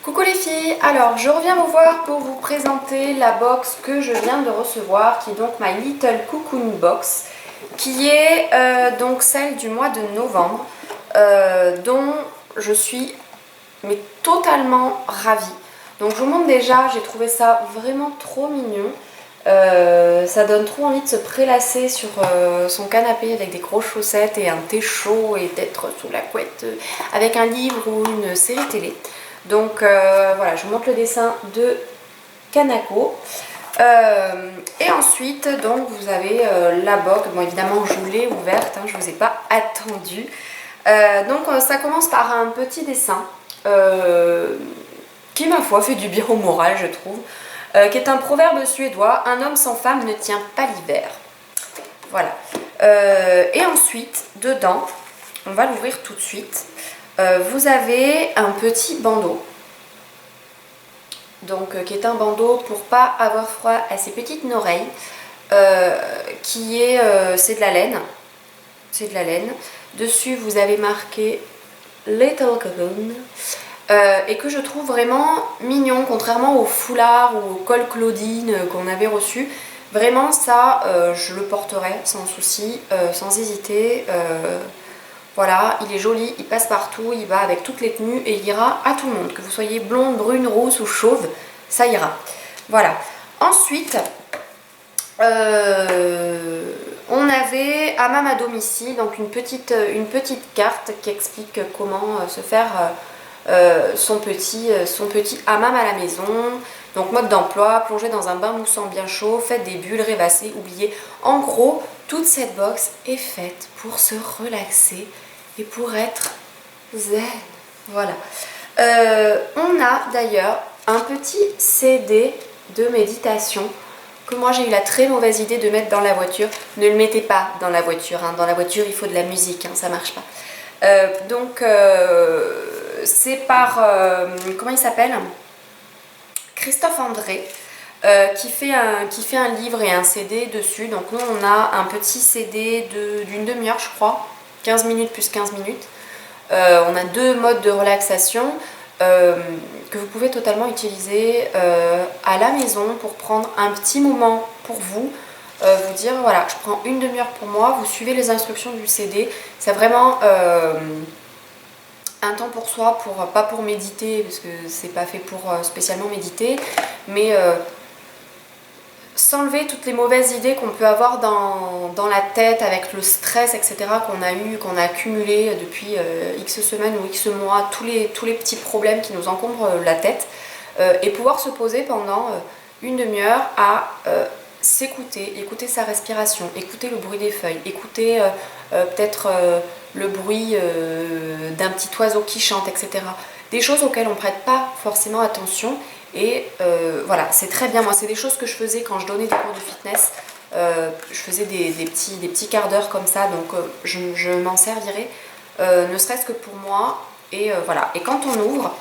Coucou les filles, alors je reviens vous voir pour vous présenter la box que je viens de recevoir, qui est donc ma Little Cocoon Box, qui est donc celle du mois de novembre, dont je suis mais totalement ravie. Donc je vous montre déjà, j'ai trouvé ça vraiment trop mignon. Ça donne trop envie de se prélasser sur son canapé avec des grosses chaussettes et un thé chaud et d'être sous la couette avec un livre ou une série télé. Donc voilà, je vous montre le dessin de Kanako. Et ensuite, donc vous avez la box. Bon, évidemment, je vous l'ai ouverte, hein, je ne vous ai pas attendu. Donc ça commence par un petit dessin qui, ma foi, fait du bien au moral, je trouve. Qui est un proverbe suédois: un homme sans femme ne tient pas l'hiver. Voilà. Et ensuite, dedans, on va l'ouvrir tout de suite. Vous avez un petit bandeau, donc qui est un bandeau pour pas avoir froid à ses petites oreilles, qui est, c'est de la laine, c'est de la laine. Dessus vous avez marqué Little Cocoon, et que je trouve vraiment mignon, contrairement au foulard ou au col Claudine qu'on avait reçu. Vraiment ça, je le porterai sans souci, sans hésiter. Voilà, il est joli, il passe partout, il va avec toutes les tenues et il ira à tout le monde. Que vous soyez blonde, brune, rousse ou chauve, ça ira. Voilà. Ensuite, on avait Hammam à domicile, donc une petite carte qui explique comment se faire son petit hammam à la maison. Donc mode d'emploi: plonger dans un bain moussant bien chaud, faites des bulles, rêvassez, oubliez. En gros, toute cette box est faite pour se relaxer et pour être zen. Voilà. On a d'ailleurs un petit CD de méditation que moi j'ai eu la très mauvaise idée de mettre dans la voiture. Ne le mettez pas dans la voiture, hein. Dans la voiture il faut de la musique, hein, ça marche pas. C'est par, comment il s'appelle, Christophe André, qui fait un livre et un CD dessus. Donc nous on a un petit CD d'une demi-heure, je crois, 15 minutes plus 15 minutes. On a deux modes de relaxation que vous pouvez totalement utiliser à la maison pour prendre un petit moment pour vous. Vous dire voilà, je prends une demi-heure pour moi, vous suivez les instructions du CD. C'est vraiment un temps pour soi, pas pour méditer, parce que c'est pas fait pour spécialement méditer, mais s'enlever toutes les mauvaises idées qu'on peut avoir dans la tête avec le stress, etc. qu'on a accumulé depuis X semaines ou X mois, tous les petits problèmes qui nous encombrent la tête, et pouvoir se poser pendant une demi-heure à s'écouter, écouter sa respiration, écouter le bruit des feuilles, écouter peut-être le bruit d'un petit oiseau qui chante, etc. Des choses auxquelles on ne prête pas forcément attention. Et voilà, c'est très bien. Moi, c'est des choses que je faisais quand je donnais des cours de fitness. Je faisais des petits quarts d'heure comme ça, donc je m'en servirai, ne serait-ce que pour moi. Et voilà. Et quand on ouvre,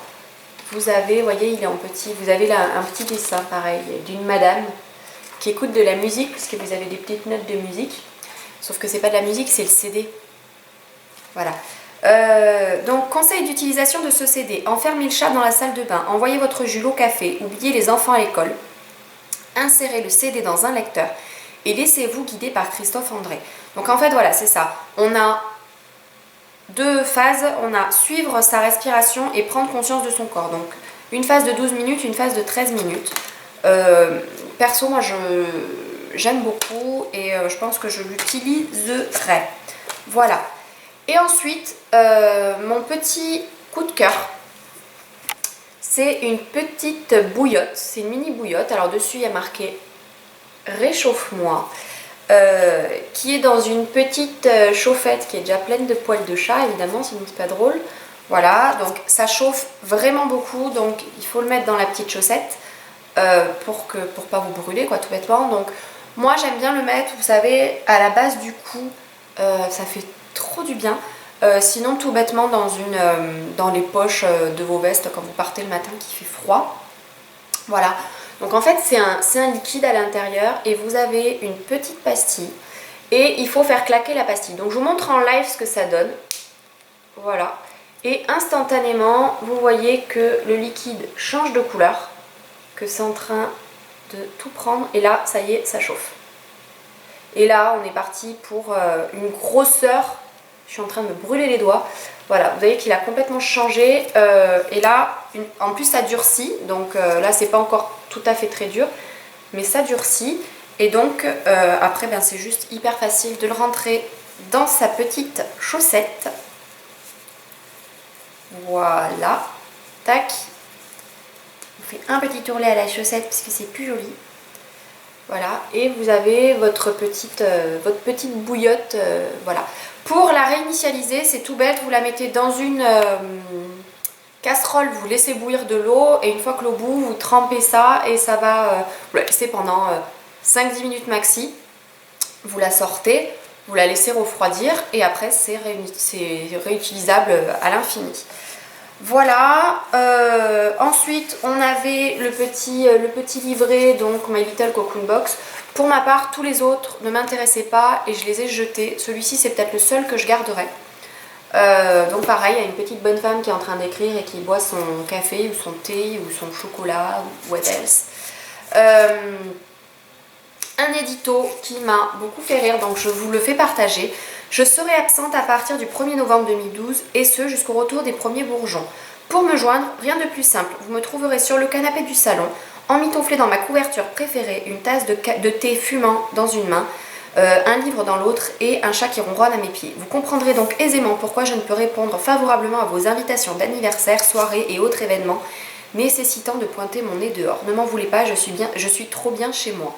vous avez, vous voyez, il est en petit, vous avez là un petit dessin pareil d'une madame qui écoute de la musique, parce que vous avez des petites notes de musique. Sauf que c'est pas de la musique, c'est le CD. Voilà. Donc conseil d'utilisation de ce CD: enfermez le chat dans la salle de bain, envoyez votre Jules au café, oubliez les enfants à l'école, insérez le CD dans un lecteur et laissez-vous guider par Christophe André. Donc en fait voilà, c'est ça, on a deux phases, on a suivre sa respiration et prendre conscience de son corps. Donc une phase de 12 minutes, une phase de 13 minutes. Perso, moi j'aime beaucoup et je pense que je l'utiliserai. Voilà. Et ensuite, mon petit coup de cœur, c'est une petite bouillotte, c'est une mini bouillotte. Alors dessus il y a marqué réchauffe-moi, qui est dans une petite chauffette qui est déjà pleine de poils de chat, évidemment, sinon c'est pas drôle. Voilà, donc ça chauffe vraiment beaucoup, donc il faut le mettre dans la petite chaussette pour pas vous brûler, quoi, tout bêtement. Donc moi j'aime bien le mettre, vous savez, à la base du cou, ça fait trop du bien. Sinon tout bêtement dans les poches de vos vestes quand vous partez le matin qui fait froid. Voilà, donc en fait c'est un liquide à l'intérieur et vous avez une petite pastille et il faut faire claquer la pastille. Donc je vous montre en live ce que ça donne. Voilà, Et instantanément, vous voyez que le liquide change de couleur, que c'est en train de tout prendre. Et là, ça y est, ça chauffe. Et là, on est parti pour une grosseur. Je suis en train de me brûler les doigts. Voilà, vous voyez qu'il a complètement changé. Et là, en plus, ça durcit. Donc là, c'est pas encore tout à fait très dur, mais ça durcit. Et donc, après, ben, c'est juste hyper facile de le rentrer dans sa petite chaussette. Voilà. Tac. On fait un petit tourlet à la chaussette parce que c'est plus joli. Voilà, et vous avez votre petite bouillotte, voilà. Pour la réinitialiser, c'est tout bête, vous la mettez dans une casserole, vous laissez bouillir de l'eau, et une fois que l'eau bout, vous trempez ça, et ça va, vous la laissez pendant 5-10 minutes maxi. Vous la sortez, vous la laissez refroidir, et après c'est réutilisable à l'infini. Voilà, ensuite on avait le petit livret, donc My Little Cocoon Box. Pour ma part, tous les autres ne m'intéressaient pas et je les ai jetés. Celui-ci, c'est peut-être le seul que je garderai. Donc pareil, il y a une petite bonne femme qui est en train d'écrire et qui boit son café ou son thé ou son chocolat ou what else. Un édito qui m'a beaucoup fait rire, donc je vous le fais partager. Je serai absente à partir du 1er novembre 2012 et ce jusqu'au retour des premiers bourgeons. Pour me joindre, rien de plus simple. Vous me trouverez sur le canapé du salon, emmitouflée dans ma couverture préférée, une tasse de thé fumant dans une main, un livre dans l'autre et un chat qui ronronne à mes pieds. Vous comprendrez donc aisément pourquoi je ne peux répondre favorablement à vos invitations d'anniversaire, soirées et autres événements nécessitant de pointer mon nez dehors. Ne m'en voulez pas, je suis trop bien chez moi.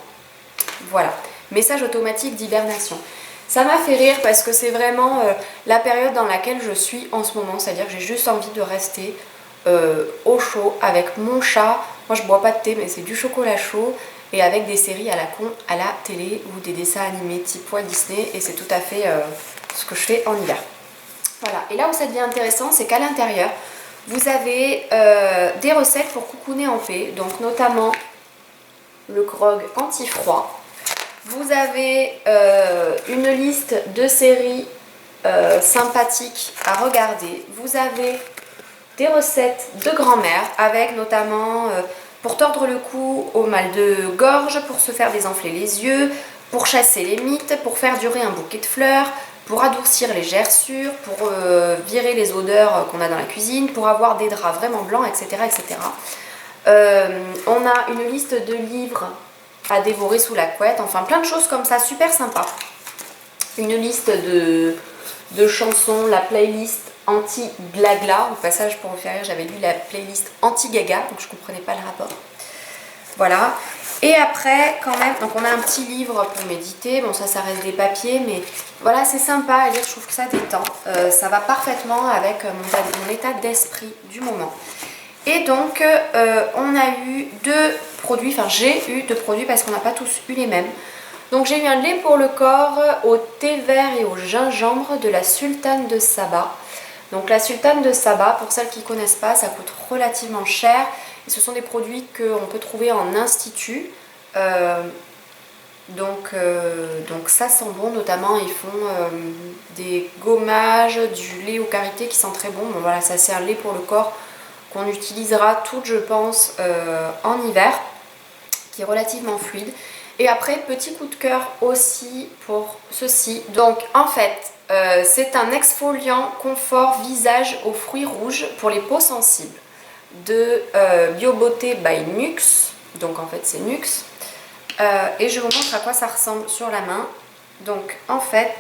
Voilà, message automatique d'hibernation. Ça m'a fait rire parce que c'est vraiment la période dans laquelle je suis en ce moment. C'est-à-dire que j'ai juste envie de rester au chaud avec mon chat. Moi je bois pas de thé mais c'est du chocolat chaud. Et avec des séries à la con à la télé ou des dessins animés type Walt Disney. Et c'est tout à fait ce que je fais en hiver. Voilà, et là où ça devient intéressant, c'est qu'à l'intérieur, vous avez des recettes pour coucouner en paix. Donc notamment le grog anti-froid. Vous avez une liste de séries sympathiques à regarder. Vous avez des recettes de grand-mère avec notamment pour tordre le cou au mal de gorge, pour se faire désenfler les yeux, pour chasser les mites, pour faire durer un bouquet de fleurs, pour adoucir les gerçures, pour virer les odeurs qu'on a dans la cuisine, pour avoir des draps vraiment blancs, etc. etc. On a une liste de livres à dévorer sous la couette, enfin plein de choses comme ça, super sympa. Une liste de chansons, la playlist anti-glagla, au passage pour vous faire rire, j'avais lu la playlist anti-gaga, donc je comprenais pas le rapport. Voilà, et après quand même, donc on a un petit livre pour méditer, bon ça reste des papiers, mais voilà c'est sympa à lire, je trouve que ça détend, ça va parfaitement avec mon état d'esprit du moment. Et donc, on a eu deux produits, enfin j'ai eu deux produits parce qu'on n'a pas tous eu les mêmes. Donc j'ai eu un lait pour le corps au thé vert et au gingembre de la Sultane de Saba. Donc la Sultane de Saba, pour celles qui ne connaissent pas, ça coûte relativement cher. Et ce sont des produits qu'on peut trouver en institut. Donc ça sent bon, notamment ils font des gommages, du lait au karité qui sent très bon. Bon voilà, ça c'est un lait pour le corps qu'on utilisera toutes je pense en hiver, qui est relativement fluide. Et après petit coup de cœur aussi pour ceci, donc en fait c'est un exfoliant confort visage aux fruits rouges pour les peaux sensibles de BioBeauté by Nuxe, donc en fait c'est Nuxe, et je vous montre à quoi ça ressemble sur la main. Donc en fait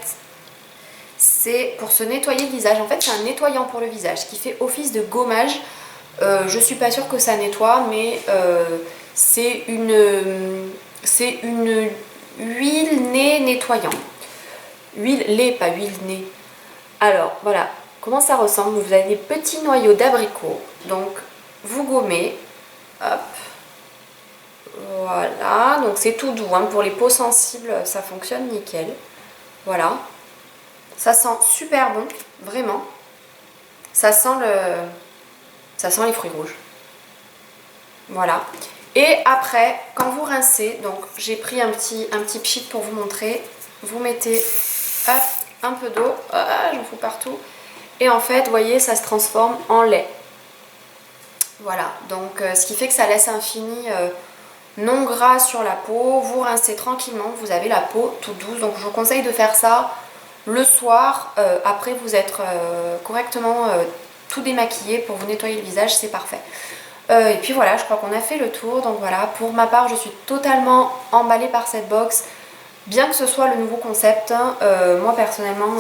c'est pour se nettoyer le visage, en fait c'est un nettoyant pour le visage qui fait office de gommage. Je suis pas sûre que ça nettoie, mais c'est une huile nez nettoyant. Huile lait, pas huile nez. Alors voilà comment ça ressemble. Vous avez des petits noyaux d'abricot, donc vous gommez, hop, voilà, donc c'est tout doux, hein. Pour les peaux sensibles ça fonctionne nickel. Voilà, ça sent super bon, vraiment. Ça sent les fruits rouges. Voilà. Et après, quand vous rincez, donc j'ai pris un petit pchit pour vous montrer. Vous mettez hop, un peu d'eau, j'en fous partout. et en fait vous voyez ça se transforme en lait. Voilà, donc ce qui fait que ça laisse un fini non gras sur la peau. Vous rincez tranquillement, vous avez la peau toute douce. Donc je vous conseille de faire ça le soir, après vous être correctement tout démaquillé pour vous nettoyer le visage, c'est parfait. Et puis voilà, je crois qu'on a fait le tour. Donc voilà, pour ma part je suis totalement emballée par cette box. Bien que ce soit le nouveau concept, moi personnellement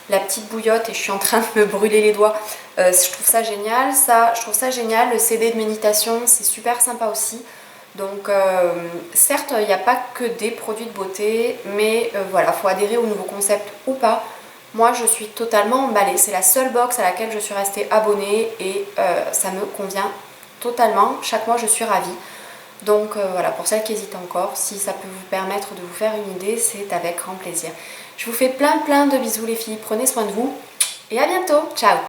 la petite bouillotte, et je suis en train de me brûler les doigts, je trouve ça génial. Je trouve ça génial, le CD de méditation c'est super sympa aussi. Donc certes il n'y a pas que des produits de beauté, mais voilà, faut adhérer au nouveau concept ou pas. Moi je suis totalement emballée, c'est la seule box à laquelle je suis restée abonnée et ça me convient totalement. Chaque mois je suis ravie. Donc voilà, pour celles qui hésitent encore, si ça peut vous permettre de vous faire une idée, c'est avec grand plaisir. Je vous fais plein de bisous les filles, prenez soin de vous et à bientôt, ciao!